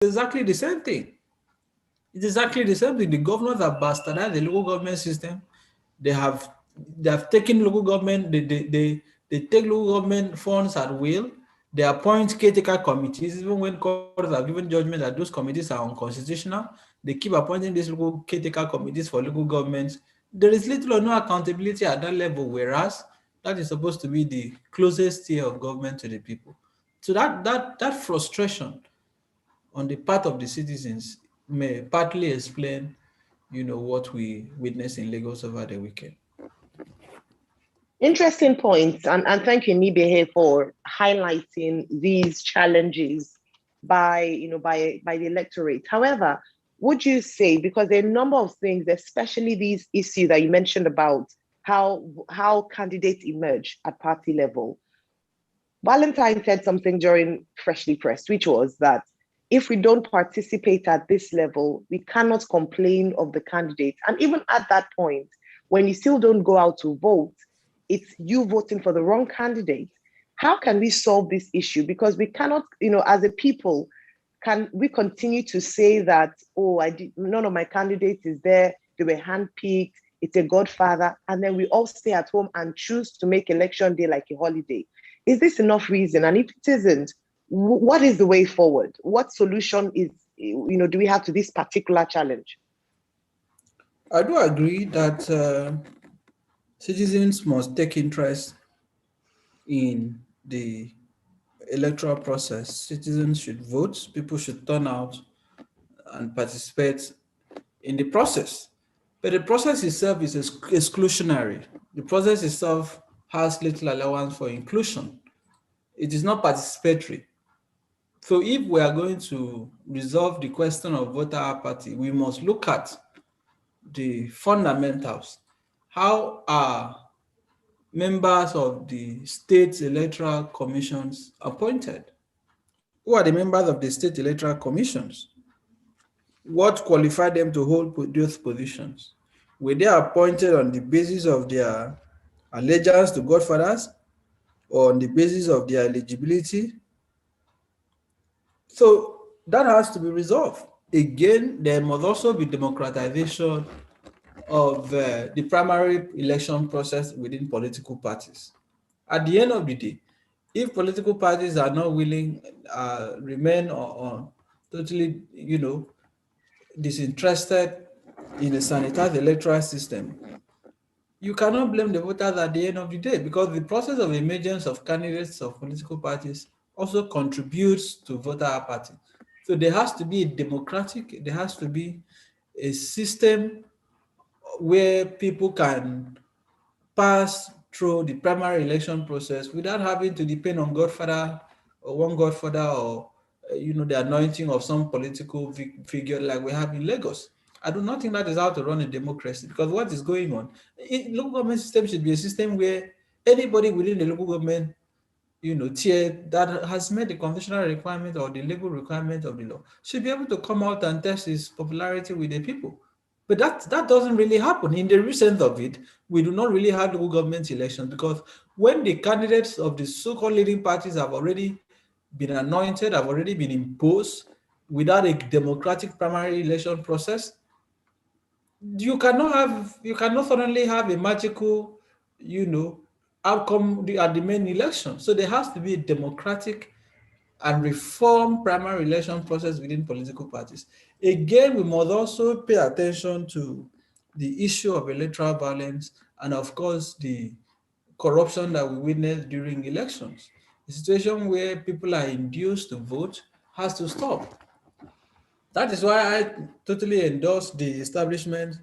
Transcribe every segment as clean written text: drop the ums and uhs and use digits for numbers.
exactly the same thing. It's exactly the same thing. The governors have bastardized the local government system. They have they have taken local government, they take local government funds at will. They appoint caretaker committees, even when courts have given judgment that those committees are unconstitutional. They keep appointing these local caretaker committees for local governments. There is little or no accountability at that level, whereas that is supposed to be the closest tier of government to the people. So that frustration on the part of the citizens may partly explain, what we witnessed in Lagos over the weekend. Interesting points, and thank you, Nibehe, for highlighting these challenges by the electorate. However, would you say, because there are a number of things, especially these issues that you mentioned about how candidates emerge at party level, Valentine said something during Freshly Pressed, which was that if we don't participate at this level, we cannot complain of the candidate. And even at that point, when you still don't go out to vote, it's you voting for the wrong candidate. How can we solve this issue? Because we cannot, as a people, can we continue to say that, oh, none of my candidates is there, they were handpicked, it's a godfather, and then we all stay at home and choose to make election day like a holiday? Is this enough reason? And if it isn't, what is the way forward? What solution do we have to this particular challenge? I do agree that citizens must take interest in the electoral process. Citizens should vote, people should turn out and participate in the process. But the process itself is exclusionary. The process itself has little allowance for inclusion. It is not participatory. So if we are going to resolve the question of voter apathy, we must look at the fundamentals. How are members of the state electoral commissions appointed? Who are the members of the state electoral commissions? What qualified them to hold those positions? Were they appointed on the basis of their allegiance to godfathers or on the basis of their eligibility? So that has to be resolved. Again, there must also be democratization of the primary election process within political parties. At the end of the day, if political parties are not willing, remain on totally, disinterested in a sanitized electoral system, you cannot blame the voters at the end of the day, because the process of emergence of candidates of political parties also contributes to voter apathy. So there has to be there has to be a system where people can pass through the primary election process without having to depend on Godfather or one Godfather, or the anointing of some political figure like we have in Lagos. I do not think that is how to run a democracy, because what is going on? Local government system should be a system where anybody within the local government, tier that has met the constitutional requirement or the legal requirement of the law should be able to come out and test his popularity with the people. But that doesn't really happen. In the recent of it, we do not really have local government elections, because when the candidates of the so-called leading parties have already been anointed, have already been imposed without a democratic primary election process, you cannot suddenly have a magical, you know, outcome at the main election. So there has to be a democratic and reform primary election process within political parties. Again, we must also pay attention to the issue of electoral violence and, of course, the corruption that we witness during elections. The situation where people are induced to vote has to stop. That is why I totally endorse the establishment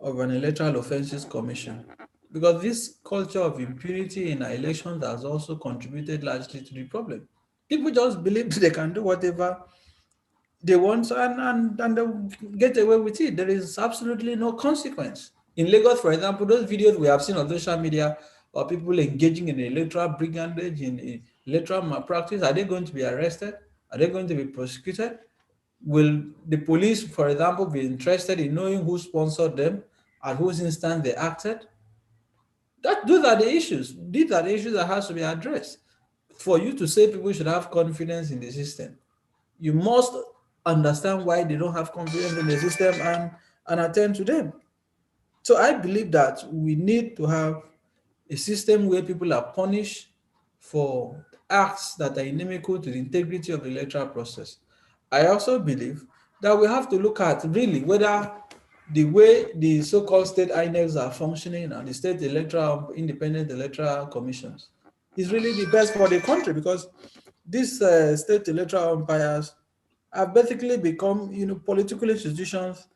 of an electoral offenses commission, because this culture of impunity in our elections has also contributed largely to the problem. People just believe they can do whatever they want, and they'll get away with it. There is absolutely no consequence. In Lagos, for example, those videos we have seen on social media of people engaging in electoral brigandage, in electoral malpractice, are they going to be arrested? Are they going to be prosecuted? Will the police, for example, be interested in knowing who sponsored them, at whose instance they acted? Those are the issues. These are the issues that has to be addressed. For you to say people should have confidence in the system, you must understand why they don't have confidence in the system and attend to them. So I believe that we need to have a system where people are punished for acts that are inimical to the integrity of the electoral process. I also believe that we have to look at really whether the way the so-called state INECs are functioning and the state electoral independent electoral commissions is really the best for the country, because these state electoral umpires have basically become, political institutions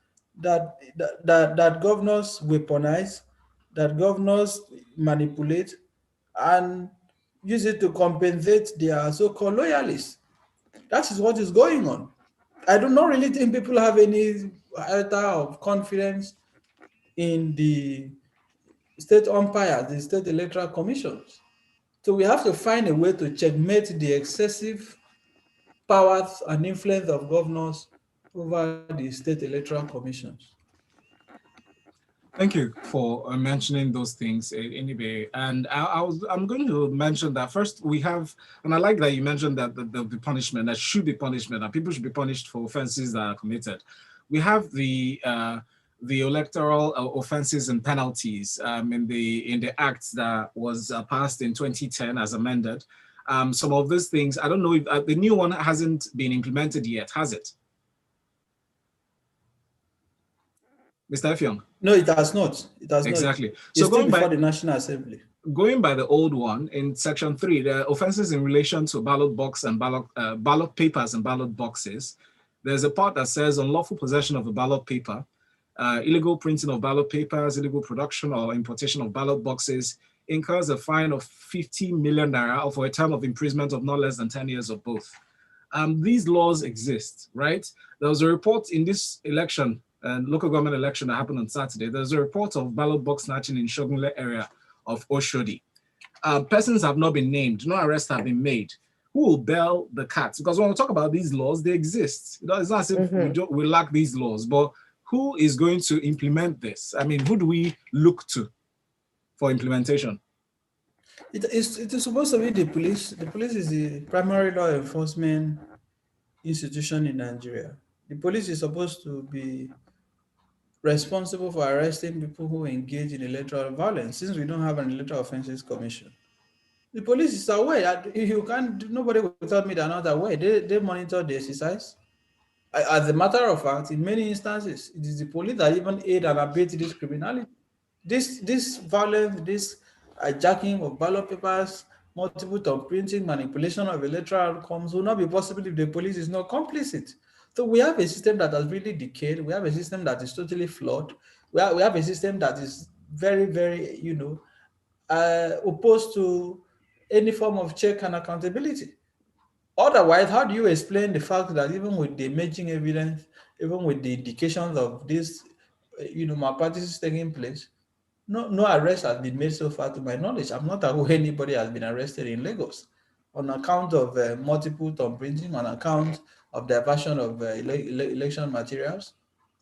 that governors weaponize, that governors manipulate, and use it to compensate their so-called loyalists. That is what is going on. I do not really think people have any iota of confidence in the state umpires, the state electoral commissions. So we have to find a way to checkmate the excessive powers and influence of governors over the state electoral commissions. Thank you for mentioning those things, Inibe. And I'm going to mention that first we have, and I like that you mentioned that there'll be punishment, that should be punishment, and people should be punished for offenses that are committed. We have the electoral offenses and penalties in the act that was passed in 2010 as amended. Some of these things, I don't know if the new one hasn't been implemented yet, has it? Mr. Effiong? No, it has not. It has not. Exactly. It's still before the National Assembly. Going by the old one, in section 3, the offenses in relation to ballot box and ballot papers and ballot boxes, there's a part that says unlawful possession of a ballot paper, illegal printing of ballot papers, illegal production or importation of ballot boxes incurs a fine of 50 million naira or for a term of imprisonment of not less than 10 years or both. These laws exist, right? There was a report in this election, local government election that happened on Saturday. There's a report of ballot box snatching in Shogunle area of Oshodi. Persons have not been named, no arrests have been made. Who will bail the cat? Because when we talk about these laws, they exist. It's not as if we lack these laws, but who is going to implement this? I mean, who do we look to for implementation? It is supposed to be the police. The police is the primary law enforcement institution in Nigeria. The police is supposed to be responsible for arresting people who engage in electoral violence, since we don't have an electoral offenses commission. The police is aware. You can't. Nobody will tell me they're not aware. They monitor the exercise. As a matter of fact, in many instances, it is the police that even aid and abet this criminality. This violence, this hijacking of ballot papers, multiple thumb printing, manipulation of electoral outcomes will not be possible if the police is not complicit. So we have a system that has really decayed. We have a system that is totally flawed. We have a system that is very, very, opposed to any form of check and accountability. Otherwise, how do you explain the fact that even with the emerging evidence, even with the indications of this, malpractices taking place, no arrest has been made so far to my knowledge. I'm not aware anybody has been arrested in Lagos on account of multiple thumb printing, on account of diversion of election materials.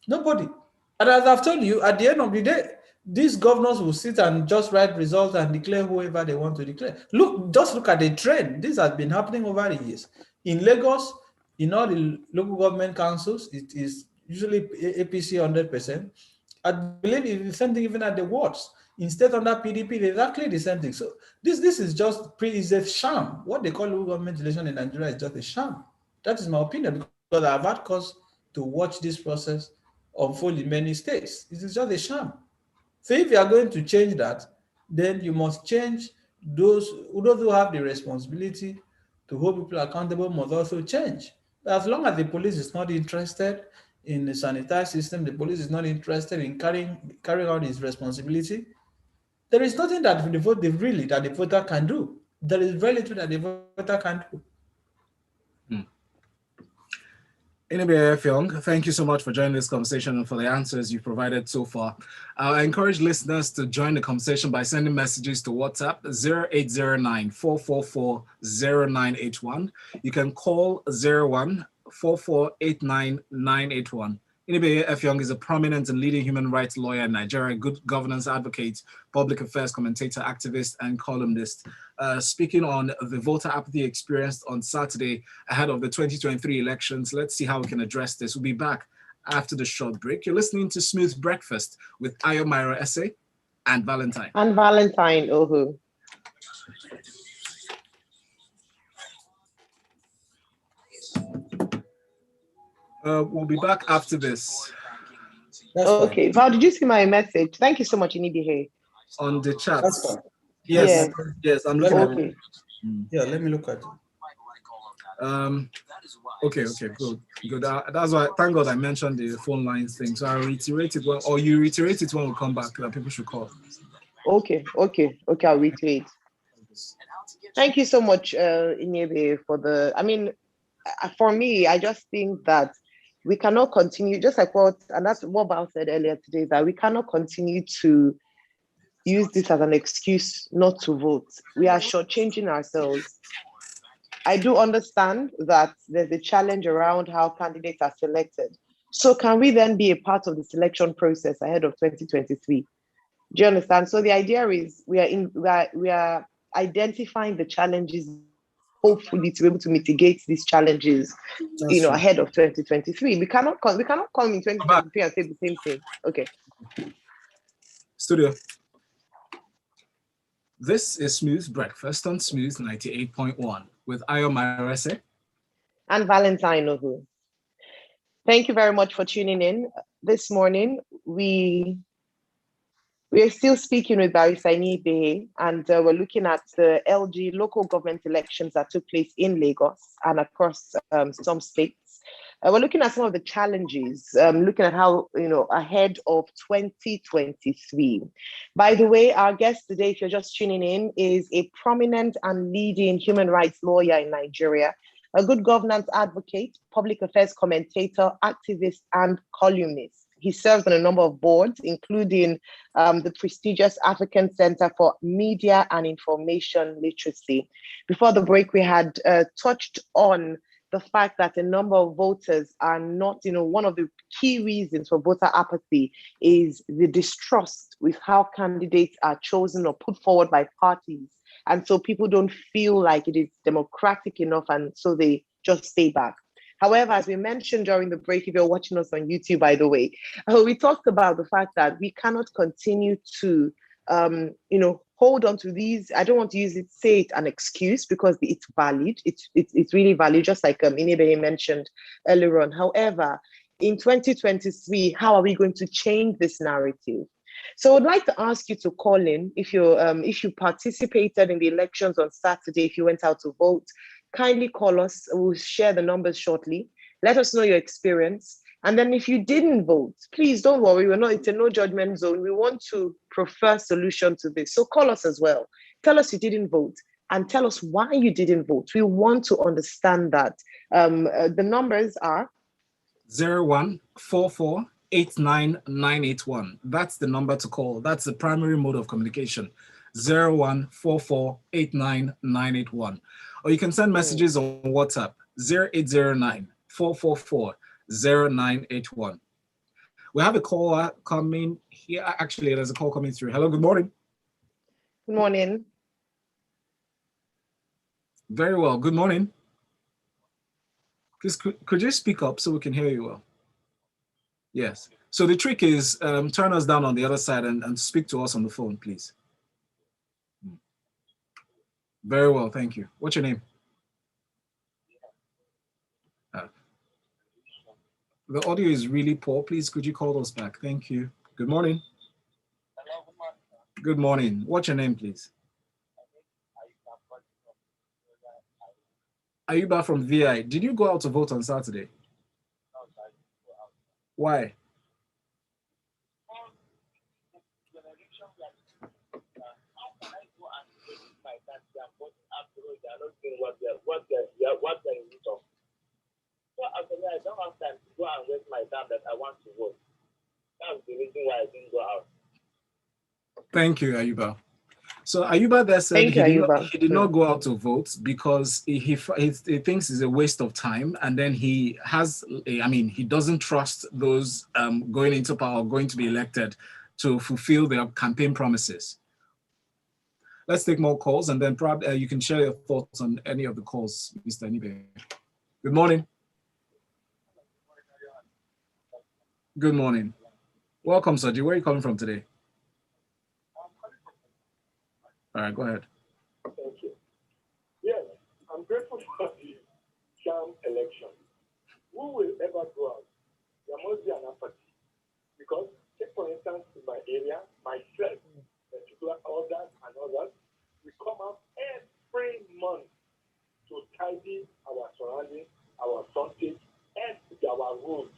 Nobody. And as I've told you, at the end of the day, these governors will sit and just write results and declare whoever they want to declare. Just look at the trend. This has been happening over the years. In Lagos, in all the local government councils, it is usually APC 100%. I believe it's the same thing even at the wards. In state under PDP, it's exactly the same thing. So this is just is a sham. What they call local government election in Nigeria is just a sham. That is my opinion, because I've had cause to watch this process unfold in many states. It is just a sham. So if you are going to change that, then you must change those who have the responsibility to hold people accountable must also change. But as long as the police is not interested in the sanitary system, the police is not interested in carrying out its responsibility, there is nothing that the voter can do. There is very little that the voter can do. Inibe Effiong, thank you so much for joining this conversation and for the answers you've provided so far. I encourage listeners to join the conversation by sending messages to WhatsApp 0809-444-0981. You can call 01-4489-981. Inibe Efyong is a prominent and leading human rights lawyer in Nigeria, good governance advocate, public affairs commentator, activist, and columnist. Speaking on the voter apathy experienced on Saturday ahead of the 2023 elections, let's see how we can address this. We'll be back after the short break. You're listening to Smooth Breakfast with Mairo-Ese and Valentine. And Valentine, We'll be back after this. Okay, Val, did you see my message? Thank you so much, Inibihe. On the chat. That's fine. Yes, yes, I'm looking at it. Yeah, let me look at it. Okay, good. That's why, thank God I mentioned the phone lines thing. So I reiterated one, or you reiterate it when we come back that people should call. Okay, I'll reiterate. Thank you so much, Inebe, for the, for me, I just think that we cannot continue, just like and that's what Val said earlier today, that we cannot continue to use this as an excuse not to vote. We are shortchanging ourselves. I do understand that there's a challenge around how candidates are selected. So can we then be a part of the selection process ahead of 2023? Do you understand? So the idea is we are identifying the challenges, hopefully to be able to mitigate these challenges, ahead of 2023. We cannot come in 2023 and say the same thing. Okay. Studio. This is Smooth Breakfast on Smooth 98.1 with Mairo-Ese and Valentine Ohu. Thank you very much for tuning in. This morning, we are still speaking with Barrister Inibe, and we're looking at the LG local government elections that took place in Lagos and across some states. We're looking at some of the challenges, looking at how, ahead of 2023. By the way, our guest today, if you're just tuning in, is a prominent and leading human rights lawyer in Nigeria, a good governance advocate, public affairs commentator, activist, and columnist. He serves on a number of boards, including the prestigious African Center for Media and Information Literacy. Before the break, we had touched on the fact that a number of voters are not, one of the key reasons for voter apathy is the distrust with how candidates are chosen or put forward by parties. And so people don't feel like it is democratic enough, and so they just stay back. However, as we mentioned during the break, if you're watching us on YouTube, by the way, we talked about the fact that we cannot continue to, hold on to these. I don't want to say it an excuse, because it's valid. It's really valid, just like Inebe mentioned earlier on. However, in 2023, how are we going to change this narrative? So I'd like to ask you to call in if you participated in the elections on Saturday, if you went out to vote. Kindly call us. We'll share the numbers shortly. Let us know your experience. And then if you didn't vote, please don't worry. It's a no judgment zone. We want to prefer solution to this. So call us as well. Tell us you didn't vote and tell us why you didn't vote. We want to understand that. The numbers are 01448991. That's the number to call. That's the primary mode of communication. 01448991. Or you can send messages on WhatsApp 0809-444-0981. We have a caller coming here. Actually, there's a call coming through. Hello, good morning. Good morning. Very well, good morning. Please, could you speak up so we can hear you well? Yes. So the trick is turn us down on the other side and speak to us on the phone, please. Very well, thank you. What's your name? The audio is really poor. Please, could you call us back? Thank you. Good morning. Hello, good morning. Good morning. What's your name, please? Ayuba from VI. Did you go out to vote on Saturday? Why? So actually, I don't have time to go and waste my time that I want to vote. That's the reason why I didn't go out. Thank you, Ayuba. So Ayuba there said Thank you, Ayuba. he did not go out to vote because he thinks it's a waste of time, and then he doesn't trust those going into power, going to be elected, to fulfill their campaign promises. Let's take more calls, and then probably you can share your thoughts on any of the calls, Mr. Nibe. Good morning. Good morning. Welcome, Saji. Where are you calling from today? All right, go ahead. Thank you. Yes, I'm grateful for the sham election. Who will ever go out? There must be an apathy. Because, take for instance, in my area, myself, particular others and others, we come out every month to tidy our surroundings, our frontage, and our roads.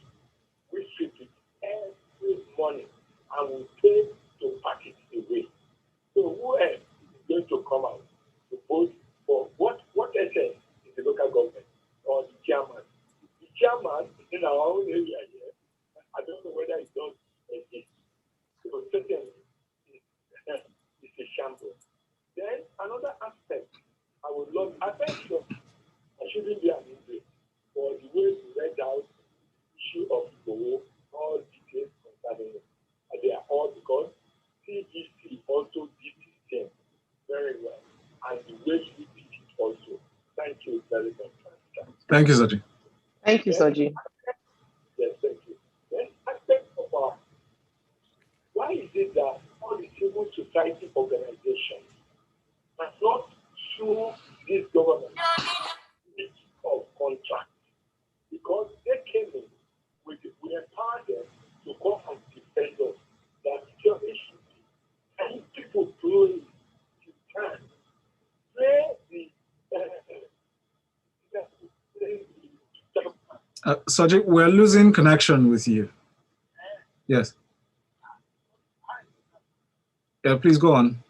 We sweep it every morning and we pay to pack it away. So who else is going to come out to vote for what essence is the local government or the chairman? The chairman is in our own area here. I don't know whether it does exist. So certainly it's a shambles. Then another aspect I would love attention. I shouldn't be an injury for the way we read out the issue of the all details concerning it. And they are all because CGC also did the same very well. And the way you did it also. Thank you very much. Thank you, Saji. Thank you, Saji. Yes, thank you. Then aspect of why is it that all the civil society organizations have not sued this government of contract? Because they came in with empowered them to come and defend us. That your issue. And people play, you can play Saji, we're losing connection with you. Yes. Yeah, please go on.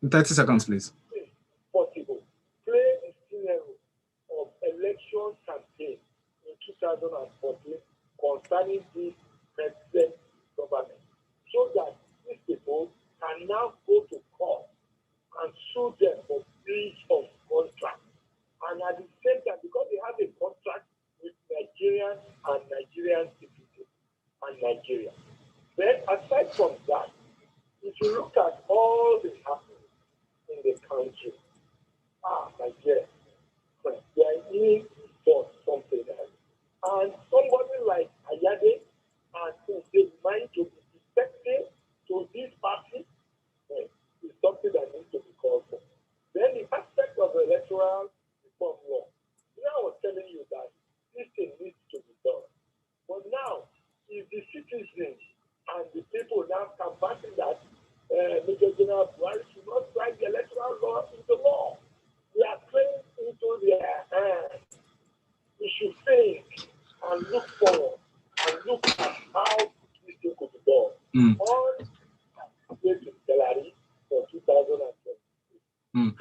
In 30 seconds, please. Possible. Play a scenario of election campaign in 2014 concerning this present government, so that these people can now go to court and sue them for breach of contract. And at the same time, because they have a contract with Nigerian and Nigerian citizens and Nigeria. Then aside from that, if you look at all the happening in the country, my dear, they need for something else. And somebody like Ayade and who is mind to be effective to this party is something that needs to be called for. Then the aspect of the electoral reform law. I was telling you that this thing needs to be done. But now, if the citizens and the people now come back in that Major General Buhari should not write the electoral law into law. We are playing into their hands. We should think and look forward and look at how this thing could be done. All the way to Gallery for 2020.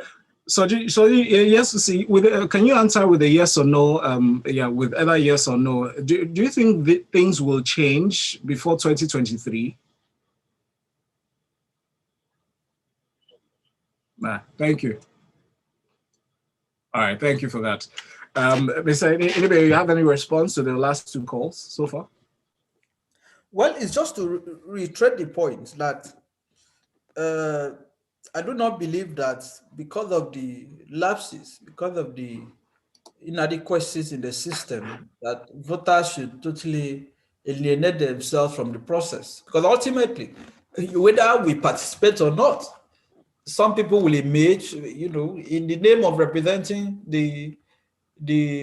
So yes, see, can you answer with a yes or no? With either yes or no. Do you think that things will change before 2023? Thank you. All right, thank you for that. Mr. Anybody, you have any response to the last two calls so far? Well, it's just to reiterate the point that I do not believe that because of the lapses, because of the inadequacies in the system, that voters should totally alienate themselves from the process. Because ultimately, whether we participate or not, some people will emerge, in the name of representing the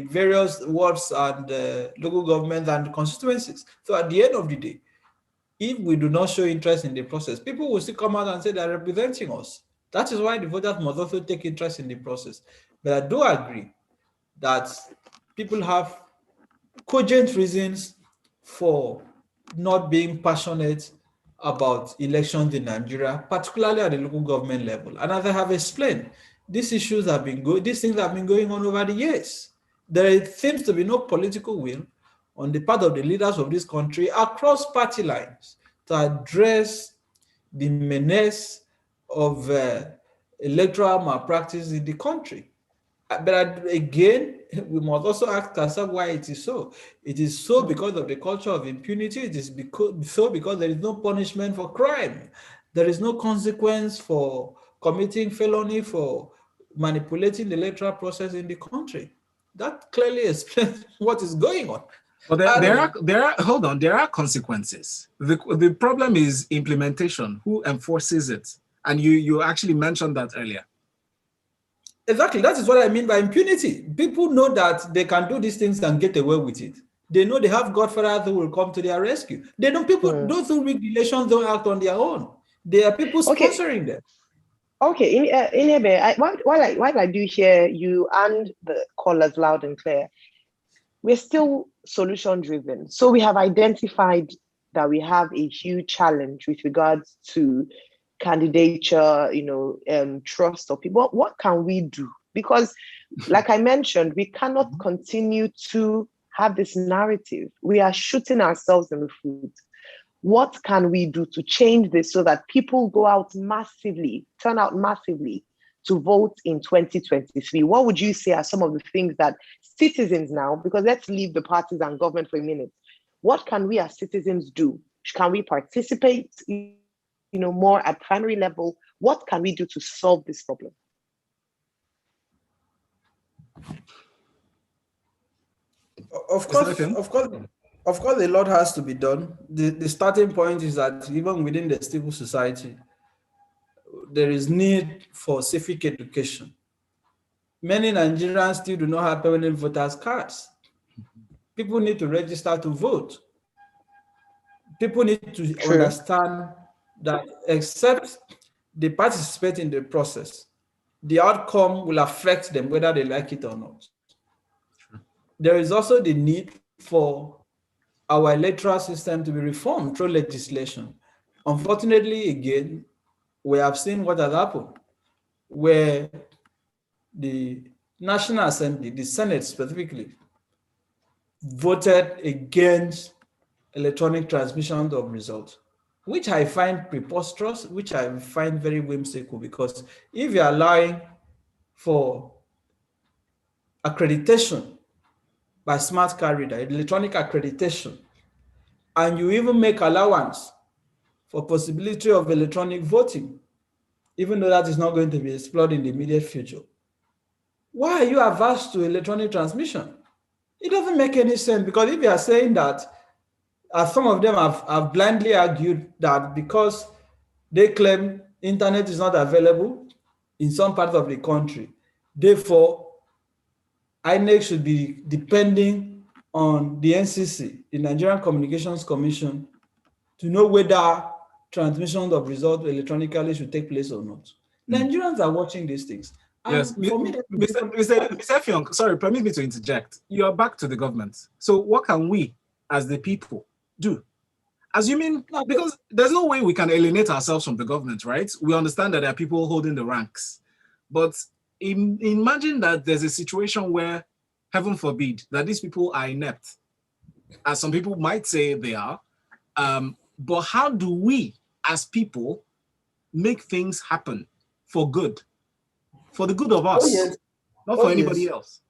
various wards and local governments and constituencies. So at the end of the day, if we do not show interest in the process, people will still come out and say they're representing us. That is why the voters must also take interest in the process. But I do agree that people have cogent reasons for not being passionate about elections in Nigeria, particularly at the local government level. And as I have explained, these things have been going on over the years. There seems to be no political will on the part of the leaders of this country across party lines to address the menace of electoral malpractice in the country. But again, we must also ask ourselves why it is so. It is so because of the culture of impunity. It is because there is no punishment for crime. There is no consequence for committing felony, for manipulating the electoral process in the country. That clearly explains what is going on. But hold on, there are consequences. The problem is implementation. Who enforces it? And you actually mentioned that earlier. Exactly. That is what I mean by impunity. People know that they can do these things and get away with it. They know they have godfathers who will come to their rescue. They know those who rig elections don't act on their own. There are people sponsoring them. Okay, Inebe, while I do hear you and the callers loud and clear, we're still solution driven. So we have identified that we have a huge challenge with regards to candidature, trust of people. What can we do? Because, like I mentioned, we cannot continue to have this narrative. We are shooting ourselves in the foot. What can we do to change this so that people go out massively, turn out massively to vote in 2023? What would you say are some of the things that citizens now, because let's leave the parties and government for a minute, what can we as citizens do? Can we participate, more at primary level? What can we do to solve this problem? Of course, a lot has to be done. The starting point is that even within the civil society, there is need for civic education. Many Nigerians still do not have permanent voters' cards. People need to register to vote. People need to understand that except they participate in the process, the outcome will affect them whether they like it or not. There is also the need for our electoral system to be reformed through legislation. Unfortunately, again, we have seen what has happened, where the National Assembly, the Senate specifically, voted against electronic transmission of results, which I find preposterous, which I find very whimsical, because if you're allowing for accreditation by smart card reader, electronic accreditation, and you even make allowance for possibility of electronic voting, even though that is not going to be explored in the immediate future, why are you averse to electronic transmission? It doesn't make any sense, because if you are saying that, as some of them have blindly argued that because they claim internet is not available in some parts of the country, therefore INEC should be depending on the NCC, the Nigerian Communications Commission, to know whether transmission of results electronically should take place or not. Nigerians are watching these things. Yes, for me, Mr. Effiong, sorry, permit me to interject. You are back to the government. So what can we, as the people, do? Assuming, because there's no way we can alienate ourselves from the government, right? We understand that there are people holding the ranks. But imagine that there's a situation where, heaven forbid, that these people are inept, as some people might say they are. But how do we, as people, make things happen for good? For the good of us, not for anybody else.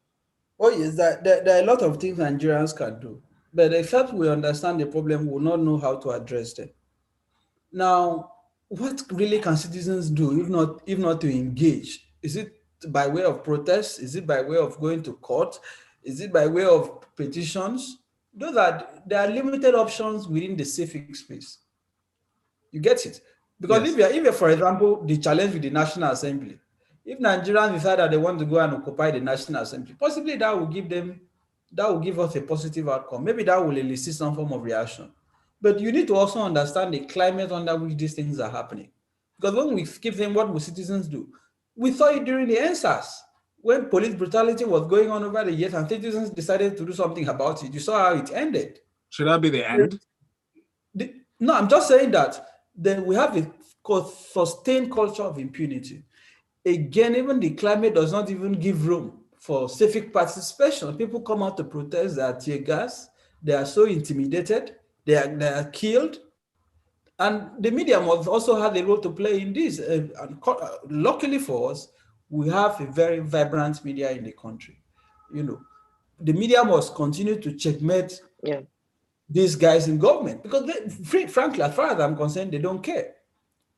Oh yes, there are a lot of things Nigerians can do. But except we understand the problem, we will not know how to address them. Now, what really can citizens do if not to engage? Is it by way of protest? Is it by way of going to court? Is it by way of petitions? There are limited options within the civic space. You get it? Because if you're, for example, the challenge with the National Assembly, if Nigerians decide that they want to go and occupy the National Assembly, possibly that will give us a positive outcome. Maybe that will elicit some form of reaction. But you need to also understand the climate under which these things are happening. Because when we keep saying what will citizens do, we saw it during the NSAS, when police brutality was going on over the years and citizens decided to do something about it. You saw how it ended. Should that be the end? No, I'm just saying that then we have a sustained culture of impunity. Again, even the climate does not even give room for civic participation. People come out to protest, they are tear gas, they are so intimidated, they are killed. And the media must also have a role to play in this. Luckily for us, we have a very vibrant media in the country. You know, the media must continue to checkmate Yeah. these guys in government because, frankly, as far as I'm concerned, they don't care.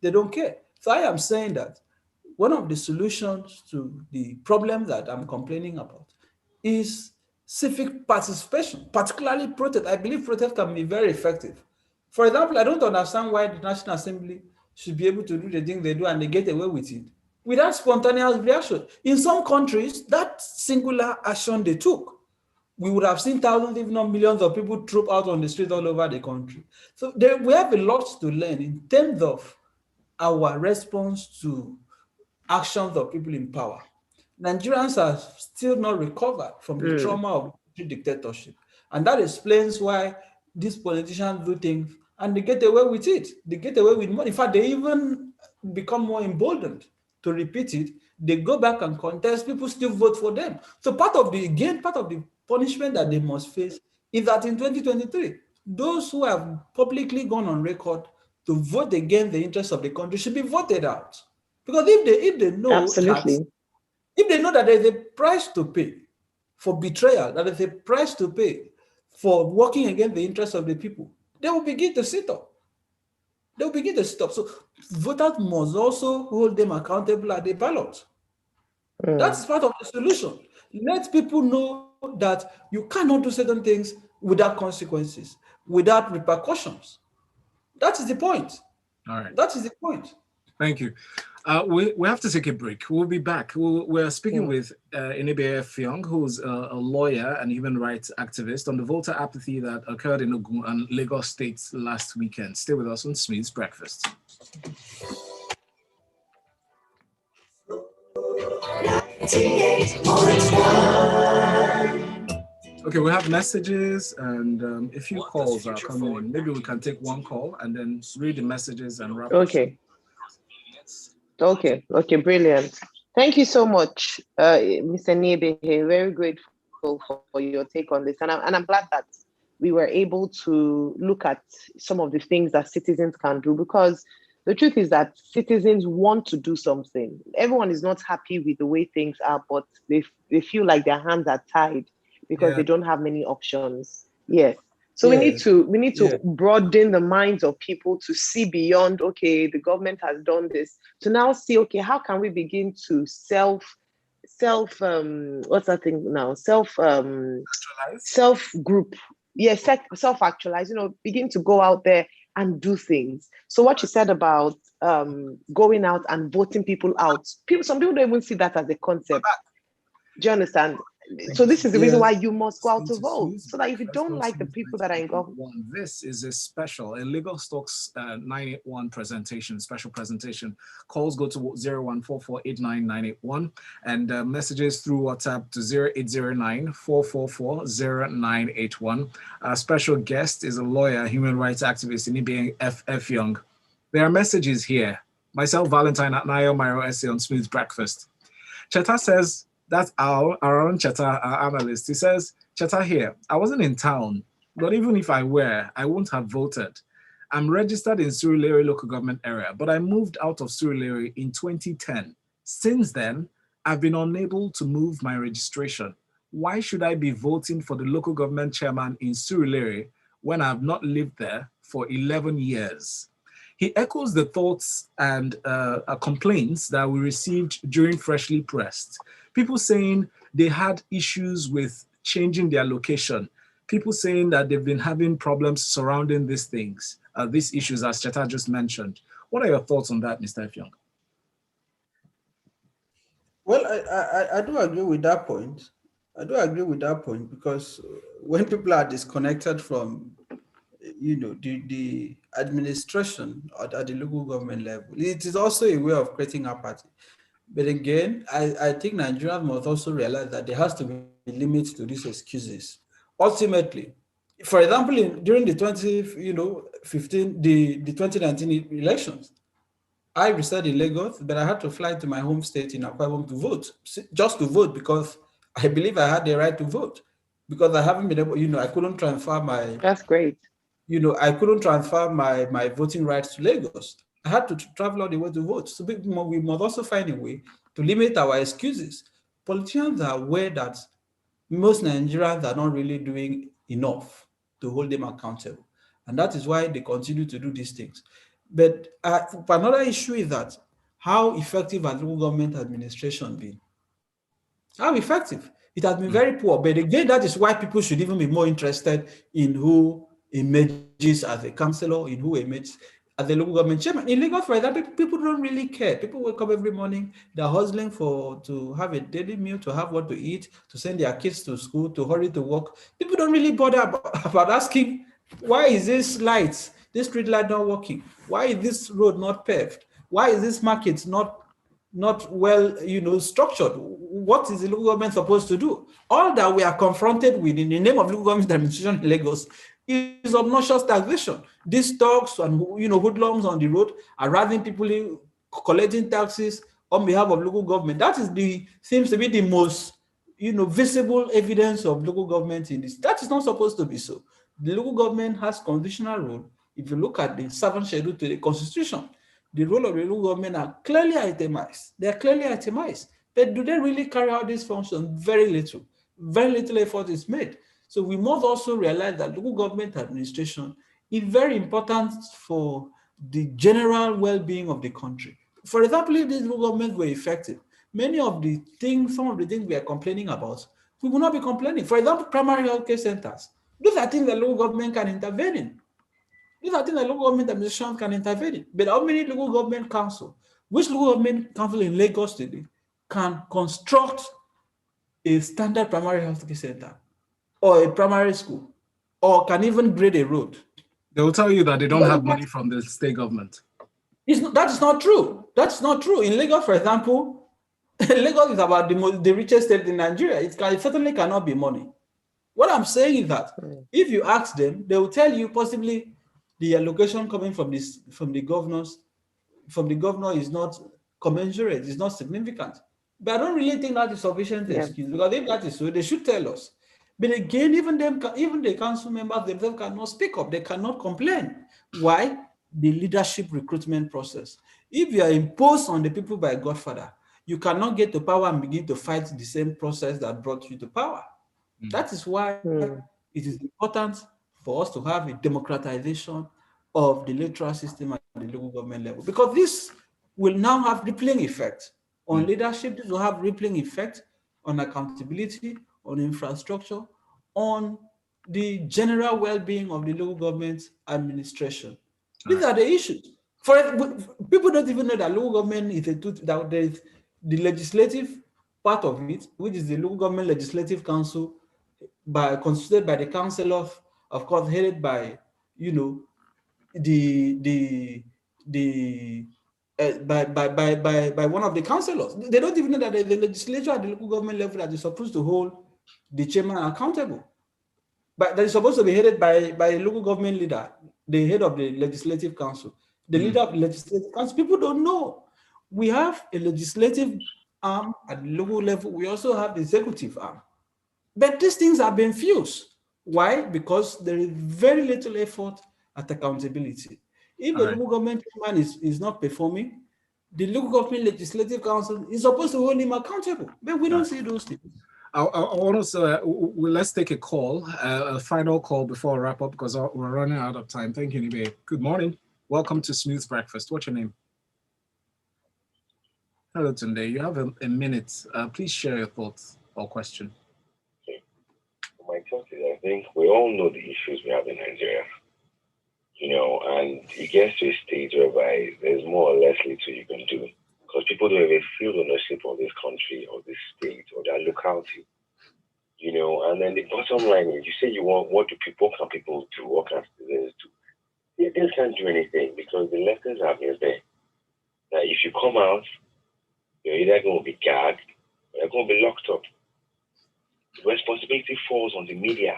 They don't care. So I am saying that one of the solutions to the problem that I'm complaining about is civic participation, particularly protest. I believe protest can be very effective. For example, I don't understand why the National Assembly should be able to do the thing they do and they get away with it without spontaneous reaction. In some countries, that singular action they took, we would have seen thousands, if not millions, of people troop out on the street all over the country. So we have a lot to learn in terms of our response to actions of people in power. Nigerians are still not recovered from the Mm. trauma of dictatorship. And that explains why these politicians do things and they get away with it. They get away with money. In fact, they even become more emboldened to repeat it. They go back and contest, people still vote for them. So part of the punishment that they must face is that in 2023, those who have publicly gone on record to vote against the interests of the country should be voted out. Because if they know that Absolutely. if they know that there's a price to pay for betrayal, that there's a price to pay for working against the interests of the people, they will begin to sit up. They will begin to sit up. So voters must also hold them accountable at the ballot. Mm. That's part of the solution. Let people know that you cannot do certain things without consequences, without repercussions. That is the point. All right. That is the point. Thank you. We have to take a break. We'll be back. We're speaking with Enibe-Effiong, who's a lawyer and human rights activist on the voter apathy that occurred in Ogun and Lagos states last weekend. Stay with us on Smith's Breakfast. Okay, we have messages, and a few calls are coming in. Maybe we can take one call and then read the messages and wrap up. Okay, brilliant. Thank you so much, Mr. Niebe. Very grateful for your take on this. And I'm glad that we were able to look at some of the things that citizens can do, because the truth is that citizens want to do something. Everyone is not happy with the way things are, but they feel like their hands are tied because they don't have many options. Yes. So we need to broaden the minds of people to see beyond, okay, the government has done this, to now see, okay, how can we begin to what's that thing now? Self group. Yes, self-actualize, begin to go out there and do things. So what you said about going out and voting people out, some people don't even see that as a concept. Do you understand? So this is the reason why you must go out to vote. So that if you don't like the people that are in government. This is a Lagos Talks 981 presentation, special presentation. Calls go to 014489981 and messages through WhatsApp to 0809-444-0981. Our special guest is a lawyer, human rights activist, Enibe-Effiong. There are messages here. Myself, Valentine at Mairo-Ese on Smooth Breakfast. Cheta says, that's our own Cheta, our analyst. He says, Cheta here, I wasn't in town, but even if I were, I wouldn't have voted. I'm registered in Surulere local government area, but I moved out of Surulere in 2010. Since then, I've been unable to move my registration. Why should I be voting for the local government chairman in Surulere when I've not lived there for 11 years? He echoes the thoughts and complaints that we received during Freshly Pressed. People saying they had issues with changing their location. People saying that they've been having problems surrounding these things, these issues, as Cheta just mentioned. What are your thoughts on that, Mr. Effiong? Well, I do agree with that point. I do agree with that point because when people are disconnected from, the administration at the local government level, it is also a way of creating apathy. But again, I think Nigerians must also realize that there has to be limits to these excuses. Ultimately, for example, during the 2019 elections, I resided in Lagos, but I had to fly to my home state in Akwa Ibom to vote, just to vote because I believe I had the right to vote because I haven't been able, I couldn't transfer my. That's great. I couldn't transfer my voting rights to Lagos. I had to travel all the way to vote. So we must also find a way to limit our excuses. Politicians are aware that most Nigerians are not really doing enough to hold them accountable. And that is why they continue to do these things. But another issue is that how effective has local government administration been? How effective? It has been very poor. But again, that is why people should even be more interested in who emerges as a councillor, in who emerges as a local government chairman. In Lagos, for example, people don't really care. People wake up every morning, they're hustling to have a daily meal, to have what to eat, to send their kids to school, to hurry to work. People don't really bother about asking, why is this street light not working? Why is this road not paved? Why is this market not well, structured? What is the local government supposed to do? All that we are confronted with in the name of local government administration in Lagos is obnoxious taxation. These thugs and hoodlums on the road are robbing people, collecting taxes on behalf of local government. That seems to be the most visible evidence of local government in this. That is not supposed to be so. The local government has constitutional role. If you look at the seventh schedule to the constitution, the role of the local government are clearly itemized. They are clearly itemized. But do they really carry out this function? Very little. Very little effort is made. So we must also realize that local government administration is very important for the general well-being of the country. For example, if these local governments were effective, some of the things we are complaining about, we will not be complaining. For example, primary healthcare centers. Those are things that local government can intervene in. These are things that local government administration can intervene in. But how many local government council, which local government council in Lagos today can construct a standard primary healthcare center or a primary school or can even grade a road? They will tell you that they don't Well, have money from the state government. that is not true. That's not true. In Lagos, for example, Lagos is about the richest state in Nigeria. It certainly cannot be money. What I'm saying is that if you ask them, they will tell you possibly the allocation coming from the governor is not commensurate, is not significant. But I don't really think that is sufficient excuse, because if that is so, they should tell us. But again, even the council members themselves cannot speak up. They cannot complain. Why? The leadership recruitment process. If you are imposed on the people by Godfather, you cannot get to power and begin to fight the same process that brought you to power. That is why it is important for us to have a democratization of the electoral system at the local government level, because this will now have rippling effect on leadership. This will have rippling effect on accountability, on infrastructure, on the general well-being of the local government administration. These are the issues. People don't even know that local government is that there is the legislative part of it, which is the local government legislative council, constituted by the councillors, of course, headed by by one of the councillors. They don't even know that the legislature at the local government level that is supposed to hold the chairman accountable. But that is supposed to be headed by a local government leader, the head of the legislative council, the leader of the legislative council. People don't know. We have a legislative arm at the local level. We also have the executive arm. But these things are being fused. Why? Because there is very little effort at accountability. If the local government chairman is not performing, the local government legislative council is supposed to hold him accountable. But we don't see those things. I want to let's take a call, a final call before I wrap up, because we're running out of time. Thank you, Nibe. Good morning. Welcome to Smooth Breakfast. What's your name? Hello, Tunde. You have a minute. Please share your thoughts or question. Okay. My thought is, I think we all know the issues we have in Nigeria, and it gets to a stage whereby there's more or less little you can do, because people don't even feel ownership of this country or this state or their locality, and then the bottom line is, you say you want, what can people do? What can citizens do? They can't do anything, because the lessons have been there. That if you come out, you're either going to be gagged or you're going to be locked up. The responsibility falls on the media.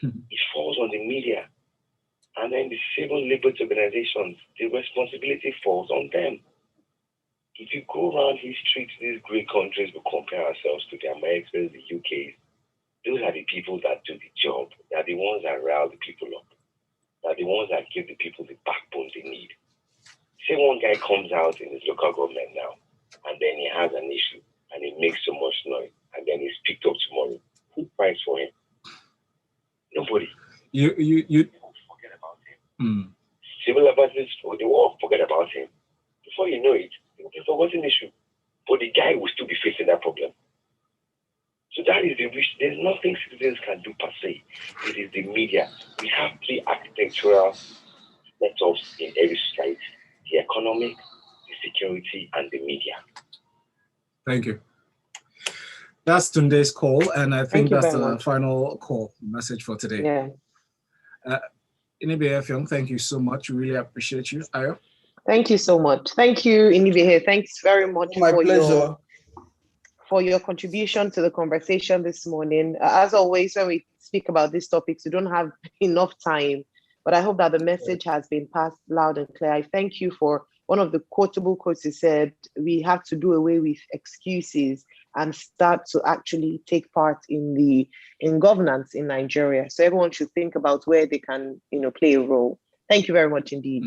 It falls on the media. And then the civil liberty organizations, the responsibility falls on them. If you go around history to these great countries we compare ourselves to, the Americans, the UKs, those are the people that do the job. They are the ones that rile the people up. That ones that give the people the backbone they need. Say one guy comes out in his local government now, and then he has an issue, and he makes so much noise, and then he's picked up tomorrow. Who fights for him? Nobody. You People forget about him. Civil advisors, they will forget about him. Before you know it, it will be a forgotten issue. But the guy will still be facing that problem. So that is the wish. There's nothing citizens can do per se. It is the media. We have three architectural setups in every society: the economic, the security, and the media. Thank you. That's today's call, and I think that's the final call message for today. Yeah. Inibe, thank you so much. We really appreciate you. Ayo? Thank you so much. Thank you, Inibe. Thanks very much for your contribution to the conversation this morning. As always, when we speak about these topics, we don't have enough time, but I hope that the message has been passed loud and clear. I thank you for one of the quotable quotes you said: we have to do away with excuses and start to actually take part in governance in Nigeria. So everyone should think about where they can, play a role. Thank you very much indeed.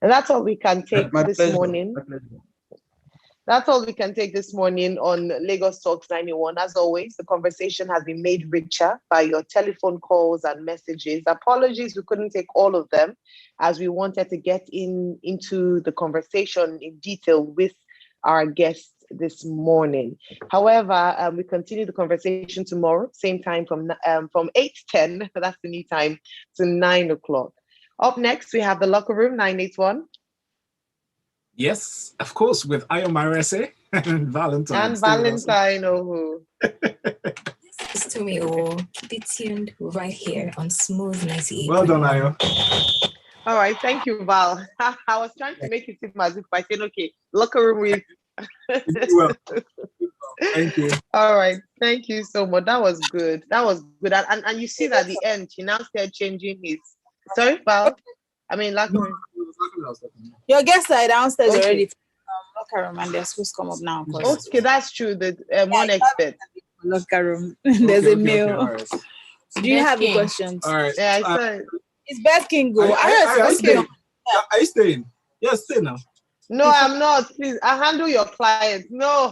And that's all we can take this morning. That's all we can take this morning on Lagos Talks 91. As always, the conversation has been made richer by your telephone calls and messages. Apologies, we couldn't take all of them, as we wanted to get into the conversation in detail with our guests this morning. However, we continue the conversation tomorrow, same time from 8:10, that's the new time, to 9 o'clock. Up next, we have the locker room, 981. Yes, of course, with Mairo-Ese and Valentine. And Valentine, This is Tommy O. Keep it tuned right here on Smooth 98. Well done, Ayo. All right, thank you, Val. I was trying to make it seem as if I said, okay, locker room with. Well. Thank you. All right, thank you so much. That was good. And you see that at the end, he now started changing his. Sorry, Val. I mean, locker room. Your guests are downstairs already. Locker room, and they're supposed to come up now. Okay, that's true. The one expert. Locker room. There's a meal. Okay, right. Do you have any questions? All right. Yeah, I said. It's Beth King go. Are you staying? Yes, stay now. No, I'm not. Please, I handle your clients. No.